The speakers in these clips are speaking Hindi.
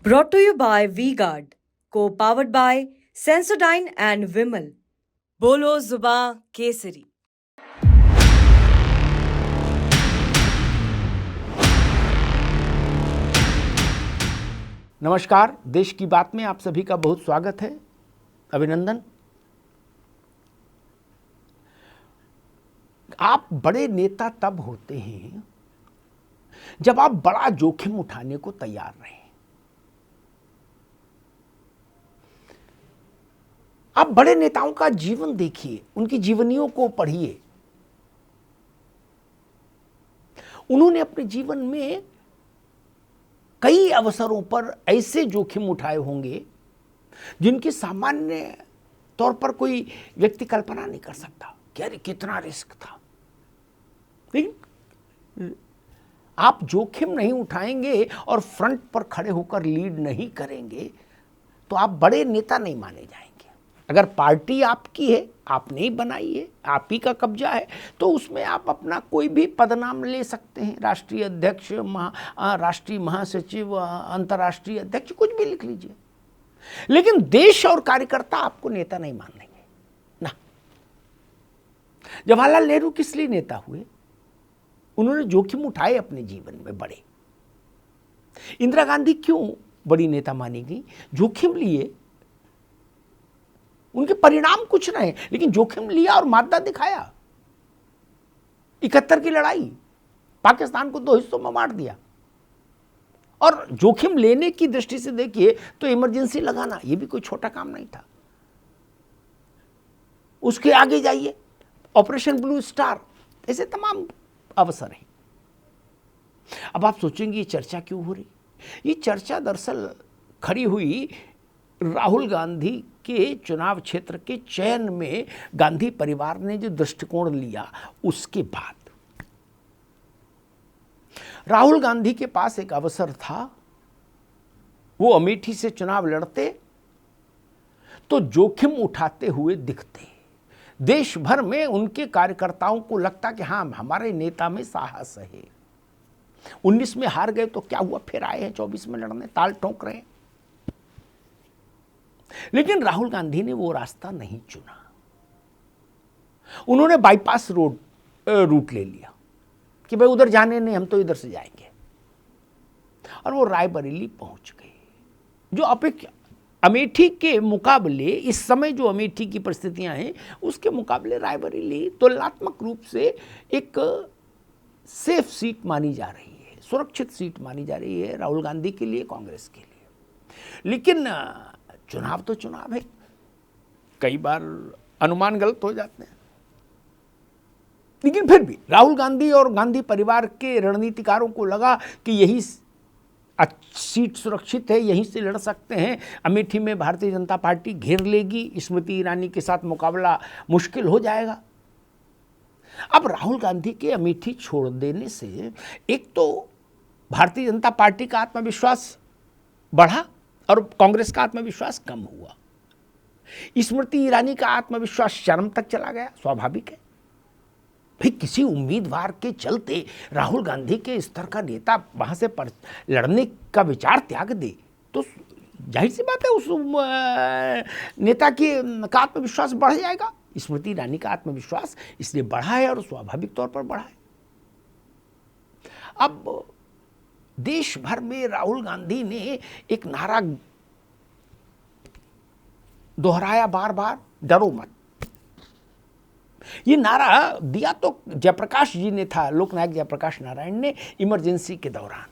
Brought to you by V-Guard, co-powered by Sensodyne and Vimal. Bolo Zuba Kesari. नमस्कार, देश की बात में आप सभी का बहुत स्वागत है। अभिनंदन। आप बड़े नेता तब होते हैं जब आप बड़ा जोखिम उठाने को तैयार रहें। आप बड़े नेताओं का जीवन देखिए, उनकी जीवनियों को पढ़िए। उन्होंने अपने जीवन में कई अवसरों पर ऐसे जोखिम उठाए होंगे जिनकी सामान्य तौर पर कोई व्यक्ति कल्पना नहीं कर सकता कि अरे कितना रिस्क था। लेकिन आप जोखिम नहीं उठाएंगे और फ्रंट पर खड़े होकर लीड नहीं करेंगे तो आप बड़े नेता नहीं माने जाएंगे। अगर पार्टी आपकी है, आपने ही बनाई है, आप ही का कब्जा है, तो उसमें आप अपना कोई भी पदनाम ले सकते हैं। राष्ट्रीय अध्यक्ष, राष्ट्रीय महासचिव, अंतर्राष्ट्रीय अध्यक्ष, कुछ भी लिख लीजिए। लेकिन देश और कार्यकर्ता आपको नेता नहीं मान लेंगे ना। जवाहरलाल नेहरू किस लिए नेता हुए? उन्होंने जोखिम उठाए अपने जीवन में बड़े। इंदिरा गांधी क्यों बड़ी नेता मानी गई? जोखिम लिए। उनके परिणाम कुछ रहे लेकिन जोखिम लिया और मादा दिखाया। 71 की लड़ाई, पाकिस्तान को 2 हिस्सों में बांट दिया। और जोखिम लेने की दृष्टि से देखिए तो इमरजेंसी लगाना यह भी कोई छोटा काम नहीं था। उसके आगे जाइए, ऑपरेशन ब्लू स्टार, ऐसे तमाम अवसर हैं। अब आप सोचेंगे ये चर्चा क्यों हो रही? ये चर्चा दरअसल खड़ी हुई राहुल गांधी के चुनाव क्षेत्र के चयन में गांधी परिवार ने जो दृष्टिकोण लिया उसके बाद। राहुल गांधी के पास एक अवसर था, वो अमेठी से चुनाव लड़ते तो जोखिम उठाते हुए दिखते। देश भर में उनके कार्यकर्ताओं को लगता कि हाँ, हमारे नेता में साहस है। 19 में हार गए तो क्या हुआ, फिर आए हैं 24 में लड़ने, ताल ठोक रहे हैं। लेकिन राहुल गांधी ने वो रास्ता नहीं चुना। उन्होंने बाईपास रूट ले लिया कि भाई उधर जाने नहीं, हम तो इधर से जाएंगे। और वो रायबरेली पहुंच गए। जो अमेठी के मुकाबले इस समय जो अमेठी की परिस्थितियां हैं उसके मुकाबले रायबरेली तुलनात्मक रूप से एक सेफ सीट मानी जा रही है, सुरक्षित सीट मानी जा रही है राहुल गांधी के लिए, कांग्रेस के लिए। लेकिन चुनाव तो चुनाव है, कई बार अनुमान गलत हो जाते हैं। लेकिन फिर भी राहुल गांधी और गांधी परिवार के रणनीतिकारों को लगा कि यही सीट सुरक्षित है, यहीं से लड़ सकते हैं। अमेठी में भारतीय जनता पार्टी घेर लेगी, स्मृति ईरानी के साथ मुकाबला मुश्किल हो जाएगा। अब राहुल गांधी के अमेठी छोड़ देने से एक तो भारतीय जनता पार्टी का आत्मविश्वास बढ़ा और कांग्रेस का आत्मविश्वास कम हुआ। स्मृति ईरानी का आत्मविश्वास चरम तक चला गया। स्वाभाविक है भाई, किसी उम्मीदवार के चलते राहुल गांधी के स्तर का नेता वहां से लड़ने का विचार त्याग दे तो जाहिर सी बात है उस नेता का आत्मविश्वास बढ़ जाएगा। स्मृति ईरानी का आत्मविश्वास इसलिए बढ़ा है और स्वाभाविक तौर पर बढ़ा है। अब देश भर में राहुल गांधी ने एक नारा दोहराया बार बार, डरो मत। ये नारा दिया तो जयप्रकाश जी ने था, लोकनायक जयप्रकाश नारायण ने, इमरजेंसी के दौरान,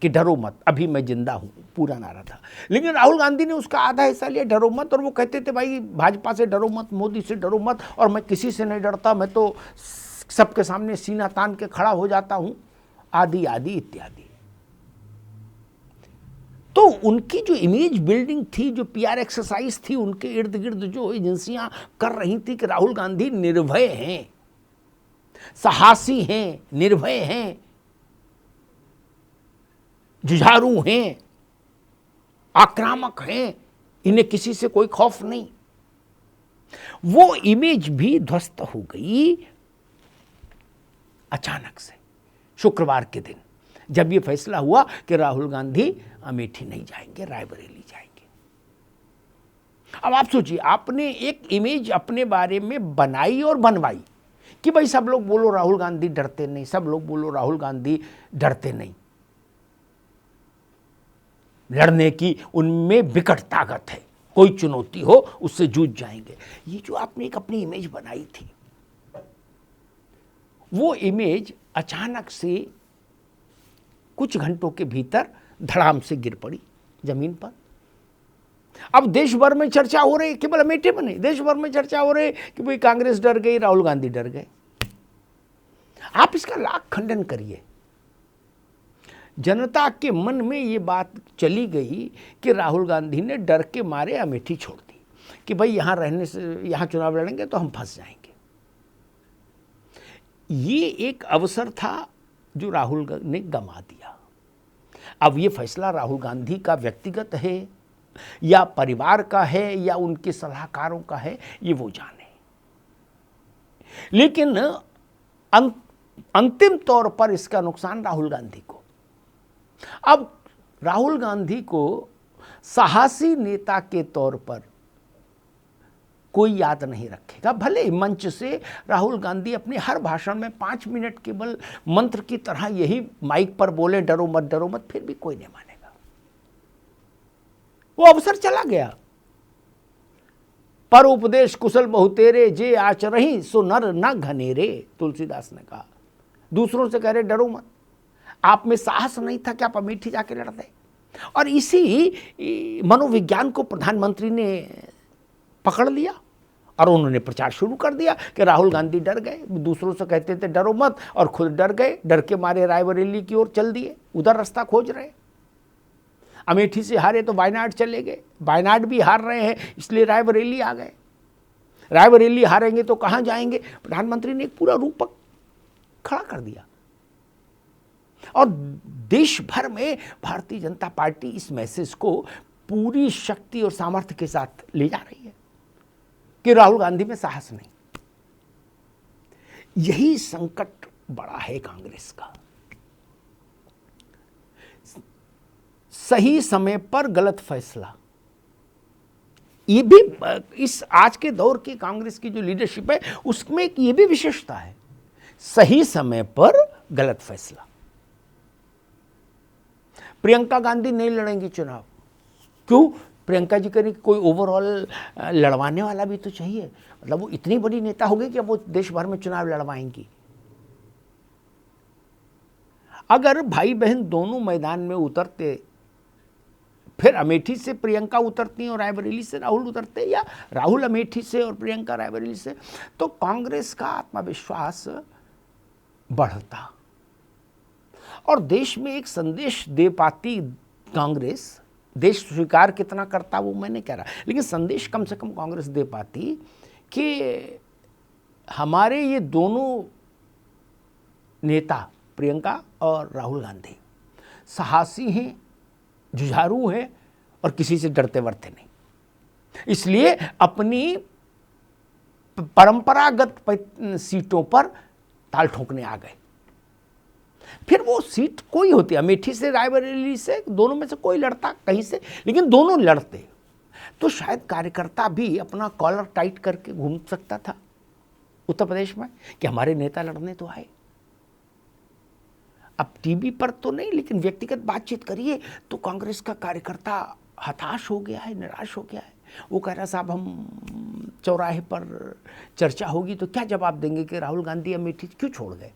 कि डरो मत, अभी मैं जिंदा हूं, पूरा नारा था। लेकिन राहुल गांधी ने उसका आधा हिस्सा लिया, डरो मत। और वो कहते थे भाई भाजपा से डरो मत, मोदी से डरो मत, और मैं किसी से नहीं डरता, मैं तो सबके सामने सीना तान के खड़ा हो जाता हूं, आदि आदि इत्यादि। तो उनकी जो इमेज बिल्डिंग थी, जो पीआर एक्सरसाइज थी, उनके इर्द गिर्द जो एजेंसियां कर रही थी कि राहुल गांधी निर्भय हैं, साहसी हैं, निर्भय हैं, जुझारू हैं, आक्रामक हैं, इन्हें किसी से कोई खौफ नहीं, वो इमेज भी ध्वस्त हो गई अचानक से शुक्रवार के दिन। जब ये फैसला हुआ कि राहुल गांधी अमेठी नहीं जाएंगे, रायबरेली जाएंगे। अब आप सोचिए, आपने एक इमेज अपने बारे में बनाई और बनवाई कि भाई सब लोग बोलो राहुल गांधी डरते नहीं, सब लोग बोलो राहुल गांधी डरते नहीं, लड़ने की उनमें विकट ताकत है, कोई चुनौती हो उससे जूझ जाएंगे। ये जो आपने एक अपनी इमेज बनाई थी, वो इमेज अचानक से कुछ घंटों के भीतर धड़ाम से गिर पड़ी जमीन पर। अब देश भर में चर्चा हो रही, केवल अमेठी में नहीं, देश भर में चर्चा हो रही कि भाई कांग्रेस डर गई, राहुल गांधी डर गए। आप इसका लाख खंडन करिए। जनता के मन में ये बात चली गई कि राहुल गांधी ने डर के मारे अमेठी छोड़ दी कि भाई यहां रहने से, यहां चुनाव लड़ेंगे तो हम फंस जाएंगे। ये एक अवसर था जो राहुल ने गंवा दिया। अब ये फैसला राहुल गांधी का व्यक्तिगत है या परिवार का है या उनके सलाहकारों का है, ये वो जाने। लेकिन अंतिम तौर पर इसका नुकसान राहुल गांधी को। अब राहुल गांधी को साहसी नेता के तौर पर कोई याद नहीं रखेगा। भले मंच से राहुल गांधी अपने हर भाषण में 5 मिनट केवल मंत्र की तरह यही माइक पर बोले, डरो मत, फिर भी कोई नहीं मानेगा। वो अवसर चला गया। पर उपदेश कुशल बहुतेरे, जे आचरहि सो नर न घनेरे, तुलसीदास ने कहा। दूसरों से कह रहे डरो मत, आप में साहस नहीं था कि आप अमेठी जाके लड़ते। और इसी मनोविज्ञान को प्रधानमंत्री ने पकड़ लिया और उन्होंने प्रचार शुरू कर दिया कि राहुल गांधी डर गए। दूसरों से कहते थे डरो मत और खुद डर गए, डर के मारे रायबरेली की ओर चल दिए, उधर रास्ता खोज रहे। अमेठी से हारे तो वायनाड चले गए, वायनाड भी हार रहे हैं इसलिए रायबरेली आ गए। रायबरेली हारेंगे तो कहां जाएंगे? प्रधानमंत्री ने एक पूरा रूपक खड़ा कर दिया। और देश भर में भारतीय जनता पार्टी इस मैसेज को पूरी शक्ति और सामर्थ्य के साथ ले जा रही है कि राहुल गांधी में साहस नहीं। यही संकट बड़ा है कांग्रेस का। सही समय पर गलत फैसला, ये भी इस आज के दौर की कांग्रेस की जो लीडरशिप है उसमें एक ये भी विशेषता है, सही समय पर गलत फैसला। प्रियंका गांधी नहीं लड़ेंगी चुनाव। क्यों? प्रियंका जी करें कोई ओवरऑल लड़वाने वाला भी तो चाहिए। मतलब वो इतनी बड़ी नेता हो गई कि अब वो देश भर में चुनाव लड़वाएंगी। अगर भाई बहन दोनों मैदान में उतरते, फिर अमेठी से प्रियंका उतरती और रायबरेली से राहुल उतरते, या राहुल अमेठी से और प्रियंका रायबरेली से, तो कांग्रेस का आत्मविश्वास बढ़ता और देश में एक संदेश दे पाती कांग्रेस। देश स्वीकार कितना करता वो मैं नहीं कह रहा, लेकिन संदेश कम से कम कांग्रेस दे पाती कि हमारे ये दोनों नेता प्रियंका और राहुल गांधी साहसी हैं, जुझारू हैं और किसी से डरते वरते नहीं, इसलिए अपनी परंपरागत सीटों पर ताल ठोकने आ गए। फिर वो सीट कोई होती, अमेठी से रायबरेली से, दोनों में से कोई लड़ता कहीं से, लेकिन दोनों लड़ते तो शायद कार्यकर्ता भी अपना कॉलर टाइट करके घूम सकता था उत्तर प्रदेश में कि हमारे नेता लड़ने तो आए। अब टीवी पर तो नहीं, लेकिन व्यक्तिगत बातचीत करिए तो कांग्रेस का कार्यकर्ता हताश हो गया है, निराश हो गया है। वो कह रहा साहब हम चौराहे पर चर्चा होगी तो क्या जवाब देंगे कि राहुल गांधी अमेठी क्यों छोड़ गए,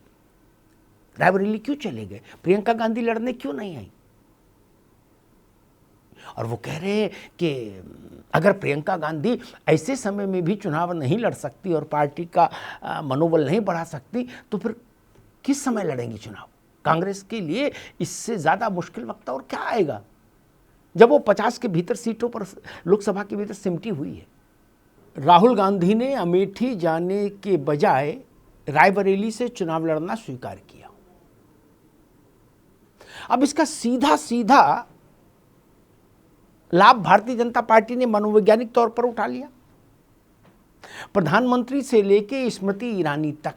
रायबरेली क्यों चले गए, प्रियंका गांधी लड़ने क्यों नहीं आई। और वो कह रहे हैं कि अगर प्रियंका गांधी ऐसे समय में भी चुनाव नहीं लड़ सकती और पार्टी का मनोबल नहीं बढ़ा सकती तो फिर किस समय लड़ेंगी चुनाव। कांग्रेस के लिए इससे ज़्यादा मुश्किल वक्त और क्या आएगा जब वो 50 के भीतर सीटों पर लोकसभा के भीतर सिमटी हुई है। राहुल गांधी ने अमेठी जाने के बजाय रायबरेली से चुनाव लड़ना स्वीकार किया। अब इसका सीधा सीधा लाभ भारतीय जनता पार्टी ने मनोवैज्ञानिक तौर पर उठा लिया। प्रधानमंत्री से लेके स्मृति ईरानी तक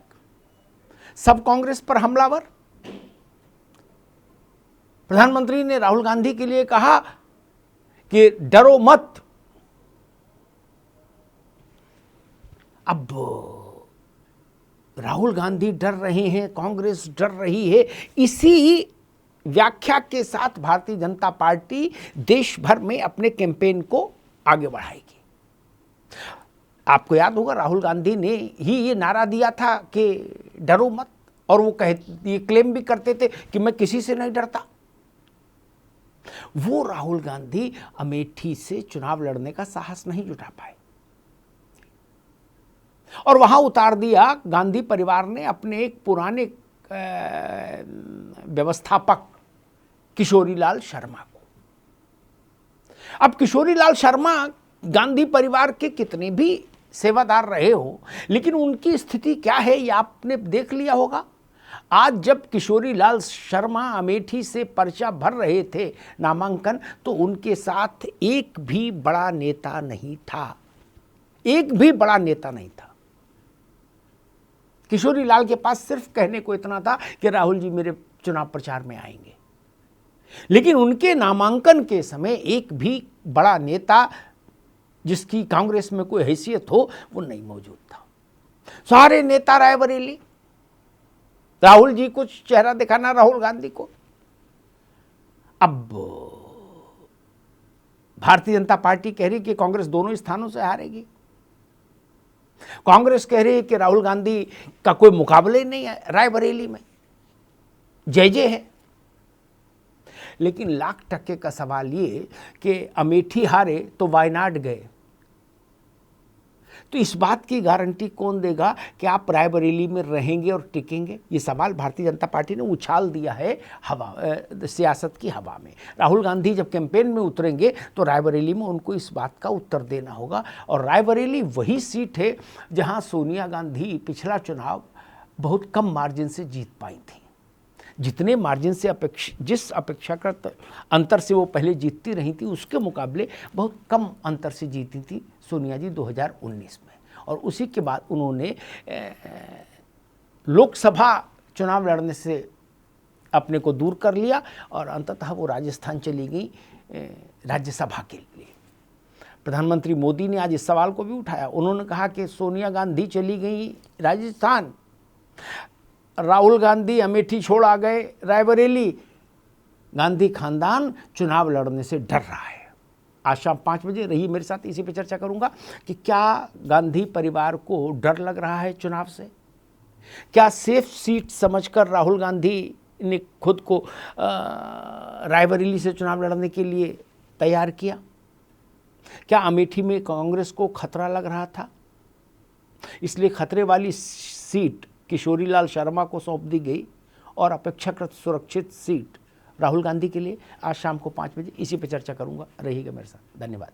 सब कांग्रेस पर हमलावर। प्रधानमंत्री ने राहुल गांधी के लिए कहा कि डरो मत। अब राहुल गांधी डर रहे हैं, कांग्रेस डर रही है, इसी व्याख्या के साथ भारतीय जनता पार्टी देश भर में अपने कैंपेन को आगे बढ़ाएगी। आपको याद होगा राहुल गांधी ने ही ये नारा दिया था कि डरो मत, और वो ये क्लेम भी करते थे कि मैं किसी से नहीं डरता। वो राहुल गांधी अमेठी से चुनाव लड़ने का साहस नहीं जुटा पाए और वहां उतार दिया गांधी परिवार ने अपने एक पुराने व्यवस्थापक किशोरीलाल शर्मा को। अब किशोरीलाल शर्मा गांधी परिवार के कितने भी सेवादार रहे हो, लेकिन उनकी स्थिति क्या है ये आपने देख लिया होगा। आज जब किशोरीलाल शर्मा अमेठी से पर्चा भर रहे थे नामांकन, तो उनके साथ एक भी बड़ा नेता नहीं था, एक भी बड़ा नेता नहीं था। किशोरीलाल के पास सिर्फ कहने को इतना था कि राहुल जी मेरे चुनाव प्रचार में आएंगे, लेकिन उनके नामांकन के समय एक भी बड़ा नेता जिसकी कांग्रेस में कोई हैसियत हो वो नहीं मौजूद था। सारे नेता रायबरेली, राहुल जी को चेहरा दिखाना राहुल गांधी को। अब भारतीय जनता पार्टी कह रही कि कांग्रेस दोनों स्थानों से हारेगी। कांग्रेस कह रही है कि राहुल गांधी का कोई मुकाबला ही नहीं है रायबरेली में, जय जय है। लेकिन लाख टक्के का सवाल ये कि अमेठी हारे तो वायनाड गए, तो इस बात की गारंटी कौन देगा कि आप रायबरेली में रहेंगे और टिकेंगे? ये सवाल भारतीय जनता पार्टी ने उछाल दिया है सियासत की हवा में। राहुल गांधी जब कैंपेन में उतरेंगे तो रायबरेली में उनको इस बात का उत्तर देना होगा। और रायबरेली वही सीट है जहां सोनिया गांधी पिछला चुनाव बहुत कम मार्जिन से जीत पाई थी। जितने मार्जिन से जिस अपेक्षाकृत अंतर से वो पहले जीतती रही थी, उसके मुकाबले बहुत कम अंतर से जीती थी सोनिया जी 2019 में। और उसी के बाद उन्होंने लोकसभा चुनाव लड़ने से अपने को दूर कर लिया और अंततः वो राजस्थान चली गई राज्यसभा के लिए। प्रधानमंत्री मोदी ने आज इस सवाल को भी उठाया। उन्होंने कहा कि सोनिया गांधी चली गई राजस्थान, राहुल गांधी अमेठी छोड़ आ गए रायबरेली, गांधी खानदान चुनाव लड़ने से डर रहा है। आज शाम 5 बजे रही मेरे साथ, इसी पे चर्चा करूंगा कि क्या गांधी परिवार को डर लग रहा है चुनाव से? क्या सेफ सीट समझकर राहुल गांधी ने खुद को रायबरेली से चुनाव लड़ने के लिए तैयार किया? क्या अमेठी में कांग्रेस को खतरा लग रहा था, इसलिए खतरे वाली सीट किशोरीलाल शर्मा को सौंप दी गई और अपेक्षाकृत सुरक्षित सीट राहुल गांधी के लिए? आज शाम को 5 बजे इसी पे चर्चा करूंगा। रहिएगा मेरे साथ। धन्यवाद।